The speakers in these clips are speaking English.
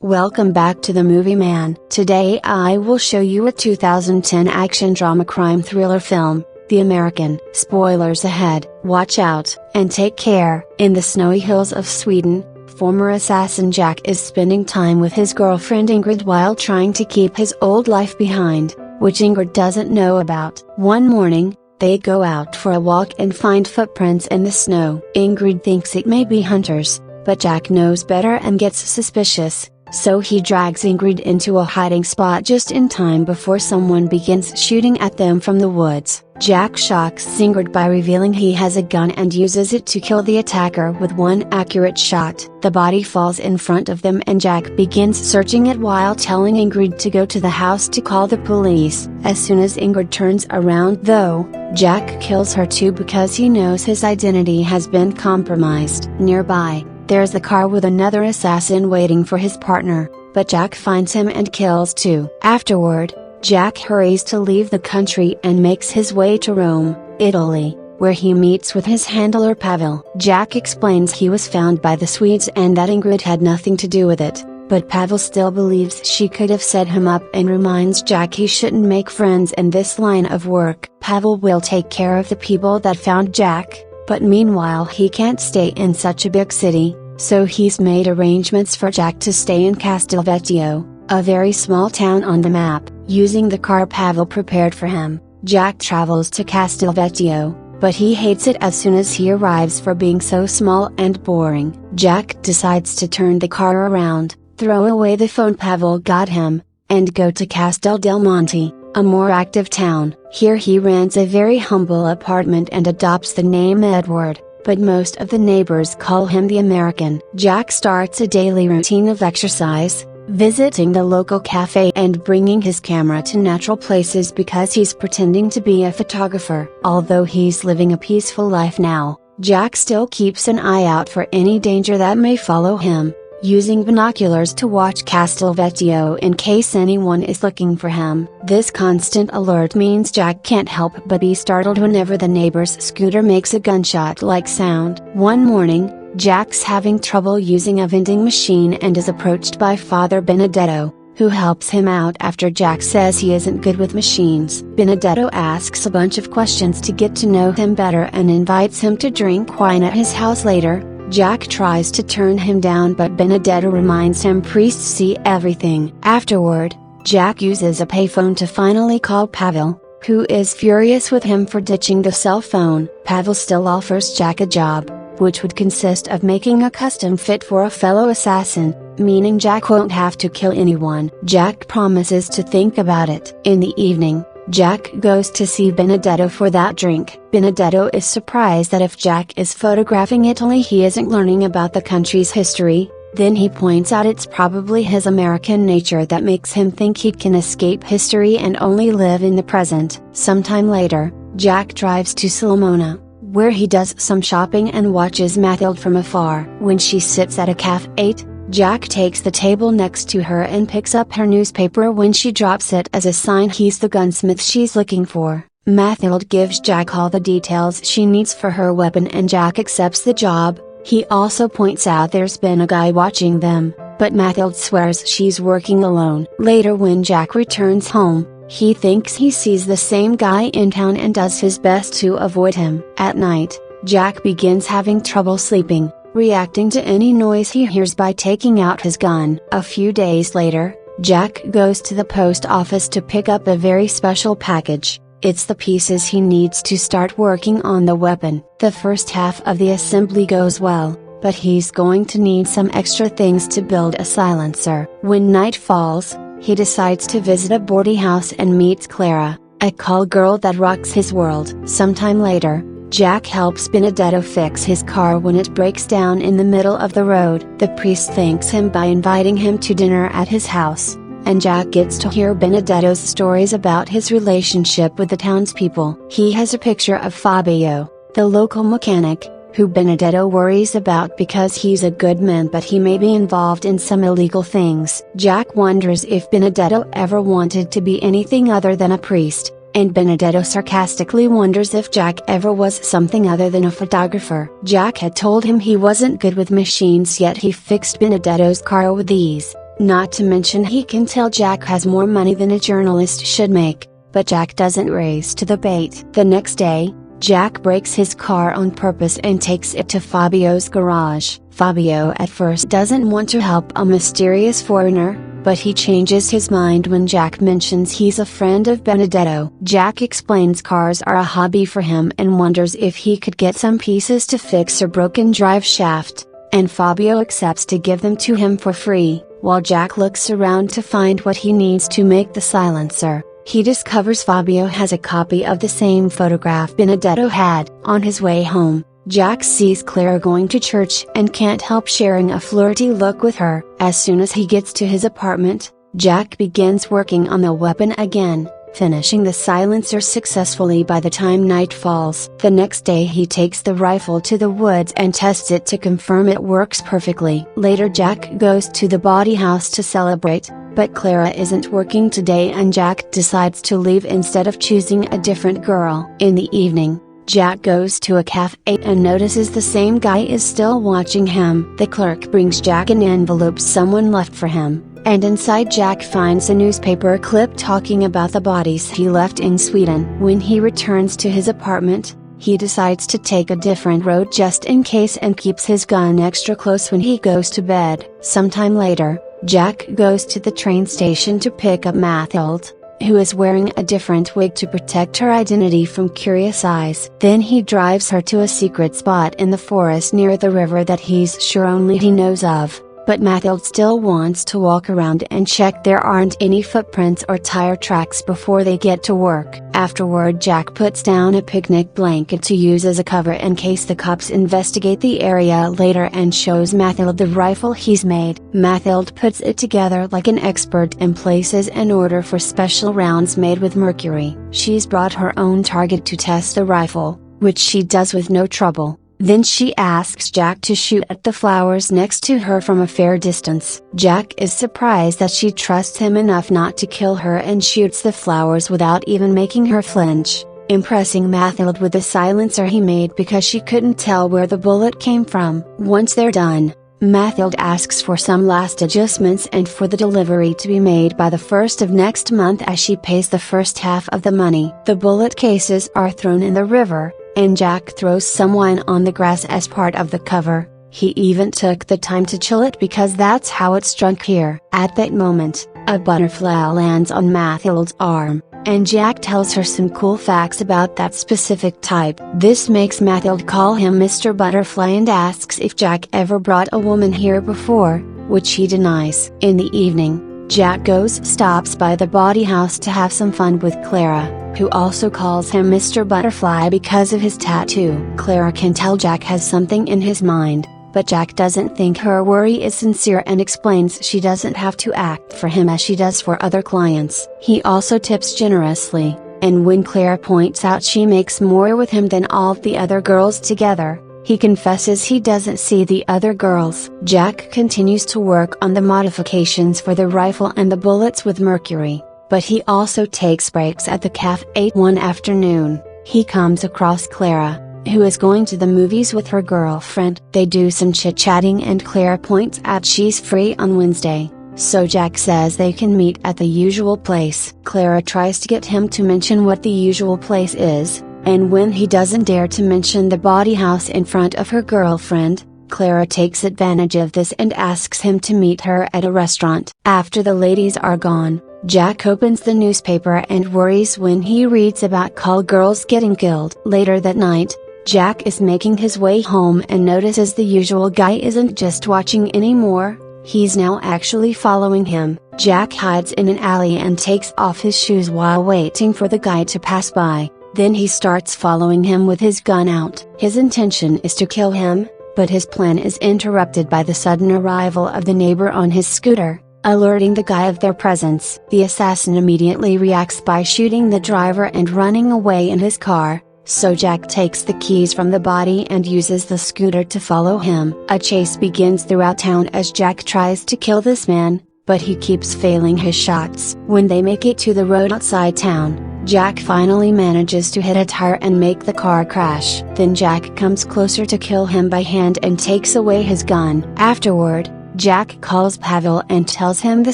Welcome back to the Movie Man. Today I will show you a 2010 action drama crime thriller film, The American. Spoilers ahead. Watch out, and take care. In the snowy hills of Sweden, former assassin Jack is spending time with his girlfriend Ingrid while trying to keep his old life behind, which Ingrid doesn't know about. One morning, they go out for a walk and find footprints in the snow. Ingrid thinks it may be hunters, but Jack knows better and gets suspicious, so he drags Ingrid into a hiding spot just in time before someone begins shooting at them from the woods. Jack shocks Ingrid by revealing he has a gun and uses it to kill the attacker with one accurate shot. The body falls in front of them and Jack begins searching it while telling Ingrid to go to the house to call the police. As soon as Ingrid turns around though, Jack kills her too because he knows his identity has been compromised. Nearby, there's a car with another assassin waiting for his partner, but Jack finds him and kills too. Afterward, Jack hurries to leave the country and makes his way to Rome, Italy, where he meets with his handler Pavel. Jack explains he was found by the Swedes and that Ingrid had nothing to do with it, but Pavel still believes she could have set him up and reminds Jack he shouldn't make friends in this line of work. Pavel will take care of the people that found Jack, but meanwhile he can't stay in such a big city, so he's made arrangements for Jack to stay in Castelvecchio, a very small town on the map. Using the car Pavel prepared for him, Jack travels to Castelvecchio, but he hates it as soon as he arrives for being so small and boring. Jack decides to turn the car around, throw away the phone Pavel got him, and go to Castel del Monte, a more active town. Here he rents a very humble apartment and adopts the name Edward, but most of the neighbors call him the American. Jack starts a daily routine of exercise, visiting the local cafe and bringing his camera to natural places because he's pretending to be a photographer. Although he's living a peaceful life now, Jack still keeps an eye out for any danger that may follow him, using binoculars to watch Castelvecchio in case anyone is looking for him. This constant alert means Jack can't help but be startled whenever the neighbor's scooter makes a gunshot-like sound. One morning, Jack's having trouble using a vending machine and is approached by Father Benedetto, who helps him out after Jack says he isn't good with machines. Benedetto asks a bunch of questions to get to know him better and invites him to drink wine at his house later. Jack tries to turn him down but Benedetto reminds him priests see everything. Afterward, Jack uses a payphone to finally call Pavel, who is furious with him for ditching the cell phone. Pavel still offers Jack a job, which would consist of making a custom fit for a fellow assassin, meaning Jack won't have to kill anyone. Jack promises to think about it. In the evening, Jack goes to see Benedetto for that drink. Benedetto is surprised that if Jack is photographing Italy he isn't learning about the country's history, then he points out it's probably his American nature that makes him think he can escape history and only live in the present. Sometime later, Jack drives to Sulmona, where he does some shopping and watches Mathilde from afar. When she sits at a cafe, Jack takes the table next to her and picks up her newspaper when she drops it as a sign he's the gunsmith she's looking for. Mathilde gives Jack all the details she needs for her weapon and Jack accepts the job. He also points out there's been a guy watching them, but Mathilde swears she's working alone. Later when Jack returns home, he thinks he sees the same guy in town and does his best to avoid him. At night, Jack begins having trouble sleeping, reacting to any noise he hears by taking out his gun. A few days later, Jack goes to the post office to pick up a very special package. It's the pieces he needs to start working on the weapon. The first half of the assembly goes well, but he's going to need some extra things to build a silencer. When night falls, he decides to visit a boarding house and meets Clara, a call girl that rocks his world. Sometime later, Jack helps Benedetto fix his car when it breaks down in the middle of the road. The priest thanks him by inviting him to dinner at his house, and Jack gets to hear Benedetto's stories about his relationship with the townspeople. He has a picture of Fabio, the local mechanic, who Benedetto worries about because he's a good man but he may be involved in some illegal things. Jack wonders if Benedetto ever wanted to be anything other than a priest, and Benedetto sarcastically wonders if Jack ever was something other than a photographer. Jack had told him he wasn't good with machines, yet he fixed Benedetto's car with ease, Not to mention he can tell Jack has more money than a journalist should make, but Jack doesn't raise to the bait. The next day, Jack breaks his car on purpose and takes it to Fabio's garage. Fabio at first doesn't want to help a mysterious foreigner, but he changes his mind when Jack mentions he's a friend of Benedetto. Jack explains cars are a hobby for him and wonders if he could get some pieces to fix her broken drive shaft, and Fabio accepts to give them to him for free. While Jack looks around to find what he needs to make the silencer, he discovers Fabio has a copy of the same photograph Benedetto had. On his way home, Jack sees Clara going to church and can't help sharing a flirty look with her. As soon as he gets to his apartment, Jack begins working on the weapon again, finishing the silencer successfully by the time night falls. The next day he takes the rifle to the woods and tests it to confirm it works perfectly. Later Jack goes to the body house to celebrate, but Clara isn't working today and Jack decides to leave instead of choosing a different girl. In the evening, Jack goes to a cafe and notices the same guy is still watching him. The clerk brings Jack an envelope someone left for him, and inside Jack finds a newspaper clip talking about the bodies he left in Sweden. When he returns to his apartment, he decides to take a different road just in case and keeps his gun extra close when he goes to bed. Sometime later, Jack goes to the train station to pick up Mathilde, who is wearing a different wig to protect her identity from curious eyes. Then he drives her to a secret spot in the forest near the river that he's sure only he knows of, but Mathilde still wants to walk around and check there aren't any footprints or tire tracks before they get to work. Afterward Jack puts down a picnic blanket to use as a cover in case the cops investigate the area later and shows Mathilde the rifle he's made. Mathilde puts it together like an expert and places an order for special rounds made with mercury. She's brought her own target to test the rifle, which she does with no trouble. Then she asks Jack to shoot at the flowers next to her from a fair distance. Jack is surprised that she trusts him enough not to kill her and shoots the flowers without even making her flinch, impressing Mathilde with the silencer he made because she couldn't tell where the bullet came from. Once they're done, Mathilde asks for some last adjustments and for the delivery to be made by the 1st of next month as she pays the first half of the money. The bullet cases are thrown in the river, and Jack throws some wine on the grass as part of the cover. He even took the time to chill it because that's how it's drunk here. At that moment, a butterfly lands on Mathilde's arm, and Jack tells her some cool facts about that specific type. This makes Mathilde call him Mr. Butterfly and asks if Jack ever brought a woman here before, which he denies. In the evening, Jack stops by the body house to have some fun with Clara, who also calls him Mr. Butterfly because of his tattoo. Clara can tell Jack has something in his mind, but Jack doesn't think her worry is sincere and explains she doesn't have to act for him as she does for other clients. He also tips generously, and when Clara points out she makes more with him than all the other girls together, he confesses he doesn't see the other girls. Jack continues to work on the modifications for the rifle and the bullets with mercury, but he also takes breaks at the cafe. One afternoon, he comes across Clara, who is going to the movies with her girlfriend. They do some chit-chatting and Clara points out she's free on Wednesday, so Jack says they can meet at the usual place. Clara tries to get him to mention what the usual place is, and when he doesn't dare to mention the body house in front of her girlfriend, Clara takes advantage of this and asks him to meet her at a restaurant. After the ladies are gone, Jack opens the newspaper and worries when he reads about call girls getting killed. Later that night, Jack is making his way home and notices the usual guy isn't just watching anymore, he's now actually following him. Jack hides in an alley and takes off his shoes while waiting for the guy to pass by. Then he starts following him with his gun out. His intention is to kill him, but his plan is interrupted by the sudden arrival of the neighbor on his scooter, alerting the guy of their presence. The assassin immediately reacts by shooting the driver and running away in his car, so Jack takes the keys from the body and uses the scooter to follow him. A chase begins throughout town as Jack tries to kill this man, but he keeps failing his shots. When they make it to the road outside town, Jack finally manages to hit a tire and make the car crash. Then Jack comes closer to kill him by hand and takes away his gun. Afterward, Jack calls Pavel and tells him the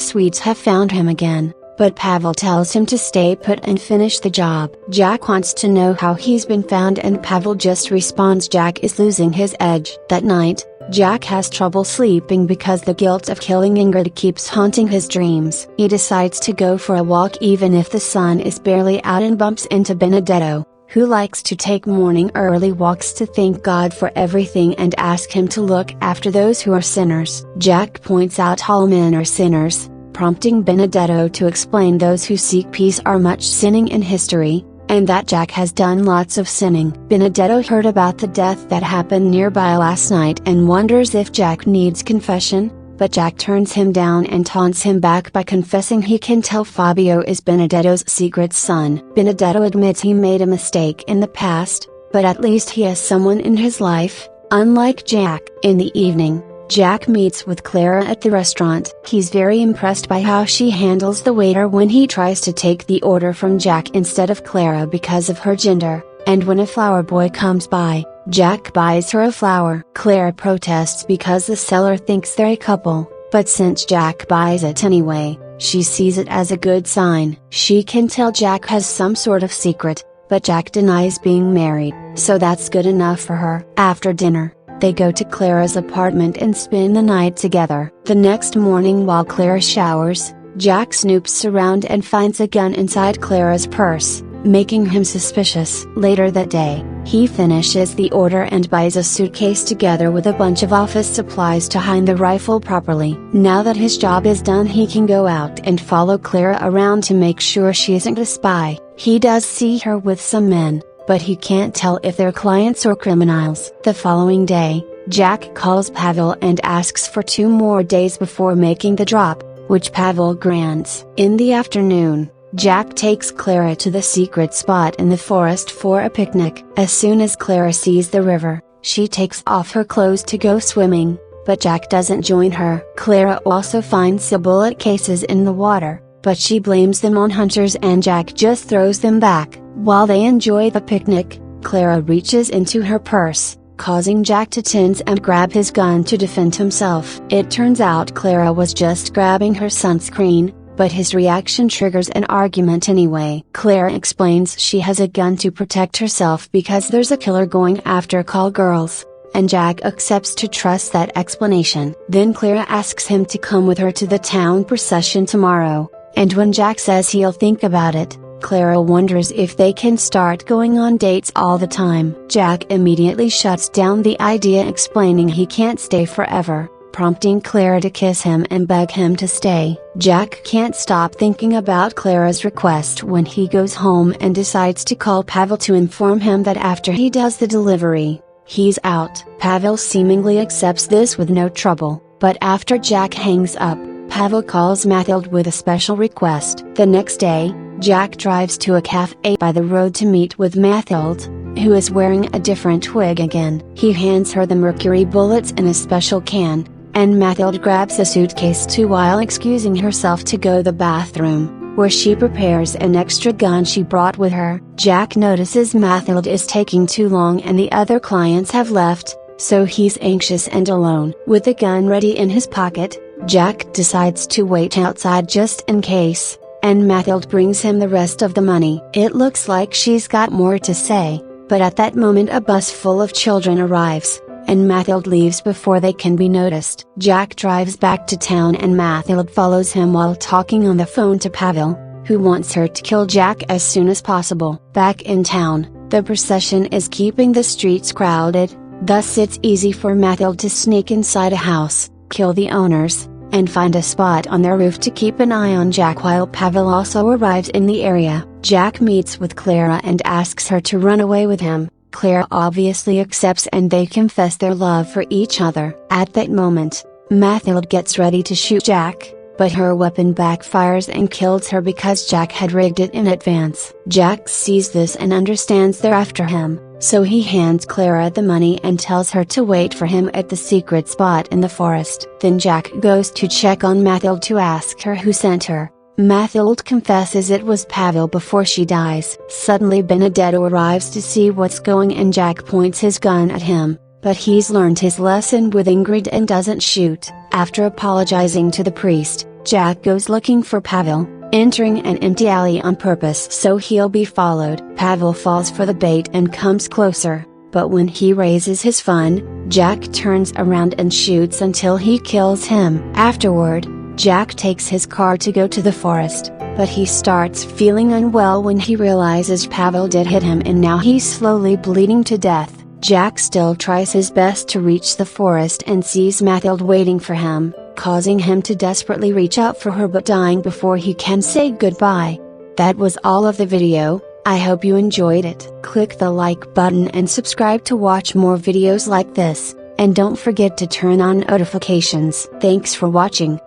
Swedes have found him again, but Pavel tells him to stay put and finish the job. Jack wants to know how he's been found and Pavel just responds Jack is losing his edge. That night, Jack has trouble sleeping because the guilt of killing Ingrid keeps haunting his dreams. He decides to go for a walk even if the sun is barely out and bumps into Benedetto, who likes to take morning early walks to thank God for everything and ask him to look after those who are sinners. Jack points out all men are sinners, prompting Benedetto to explain those who seek peace are much sinning in history, and that Jack has done lots of sinning. Benedetto heard about the death that happened nearby last night and wonders if Jack needs confession, but Jack turns him down and taunts him back by confessing he can tell Fabio is Benedetto's secret son. Benedetto admits he made a mistake in the past, but at least he has someone in his life, unlike Jack. In the evening, Jack meets with Clara at the restaurant. He's very impressed by how she handles the waiter when he tries to take the order from Jack instead of Clara because of her gender, and when a flower boy comes by, Jack buys her a flower. Clara protests because the seller thinks they're a couple, but since Jack buys it anyway, she sees it as a good sign. She can tell Jack has some sort of secret, but Jack denies being married, so that's good enough for her. After dinner, they go to Clara's apartment and spend the night together. The next morning while Clara showers, Jack snoops around and finds a gun inside Clara's purse, making him suspicious. Later that day, he finishes the order and buys a suitcase together with a bunch of office supplies to hide the rifle properly. Now that his job is done, he can go out and follow Clara around to make sure she isn't a spy. He does see her with some men, but he can't tell if they're clients or criminals. The following day, Jack calls Pavel and asks for 2 more days before making the drop, which Pavel grants. In the afternoon, Jack takes Clara to the secret spot in the forest for a picnic. As soon as Clara sees the river, she takes off her clothes to go swimming, but Jack doesn't join her. Clara also finds the bullet cases in the water, but she blames them on hunters and Jack just throws them back. While they enjoy the picnic, Clara reaches into her purse, causing Jack to tense and grab his gun to defend himself. It turns out Clara was just grabbing her sunscreen, but his reaction triggers an argument anyway. Clara explains she has a gun to protect herself because there's a killer going after call girls, and Jack accepts to trust that explanation. Then Clara asks him to come with her to the town procession tomorrow, and when Jack says he'll think about it, Clara wonders if they can start going on dates all the time. Jack immediately shuts down the idea, explaining he can't stay forever, prompting Clara to kiss him and beg him to stay. Jack can't stop thinking about Clara's request when he goes home and decides to call Pavel to inform him that after he does the delivery, he's out. Pavel seemingly accepts this with no trouble, but after Jack hangs up, Pavel calls Mathilde with a special request. The next day, Jack drives to a cafe by the road to meet with Mathilde, who is wearing a different wig again. He hands her the mercury bullets in a special can, and Mathilde grabs a suitcase too while excusing herself to go to the bathroom, where she prepares an extra gun she brought with her. Jack notices Mathilde is taking too long and the other clients have left, so he's anxious and alone. With the gun ready in his pocket, Jack decides to wait outside just in case, and Mathilde brings him the rest of the money. It looks like she's got more to say, but at that moment a bus full of children arrives, and Mathilde leaves before they can be noticed. Jack drives back to town and Mathilde follows him while talking on the phone to Pavel, who wants her to kill Jack as soon as possible. Back in town, the procession is keeping the streets crowded, thus it's easy for Mathilde to sneak inside a house, kill the owners, and find a spot on their roof to keep an eye on Jack while Pavel also arrives in the area. Jack meets with Clara and asks her to run away with him. Clara obviously accepts and they confess their love for each other. At that moment, Mathilde gets ready to shoot Jack, but her weapon backfires and kills her because Jack had rigged it in advance. Jack sees this and understands they're after him, so he hands Clara the money and tells her to wait for him at the secret spot in the forest. Then Jack goes to check on Mathilde to ask her who sent her. Mathilde confesses it was Pavel before she dies. Suddenly Benedetto arrives to see what's going on and Jack points his gun at him, but he's learned his lesson with Ingrid and doesn't shoot. After apologizing to the priest, Jack goes looking for Pavel, entering an empty alley on purpose so he'll be followed. Pavel falls for the bait and comes closer, but when he raises his fun, Jack turns around and shoots until he kills him. Afterward, Jack takes his car to go to the forest, but he starts feeling unwell when he realizes Pavel did hit him and now he's slowly bleeding to death. Jack still tries his best to reach the forest and sees Mathilde waiting for him, causing him to desperately reach out for her but dying before he can say goodbye. That was all of the video. I hope you enjoyed it. Click the like button and subscribe to watch more videos like this, and don't forget to turn on notifications. Thanks for watching.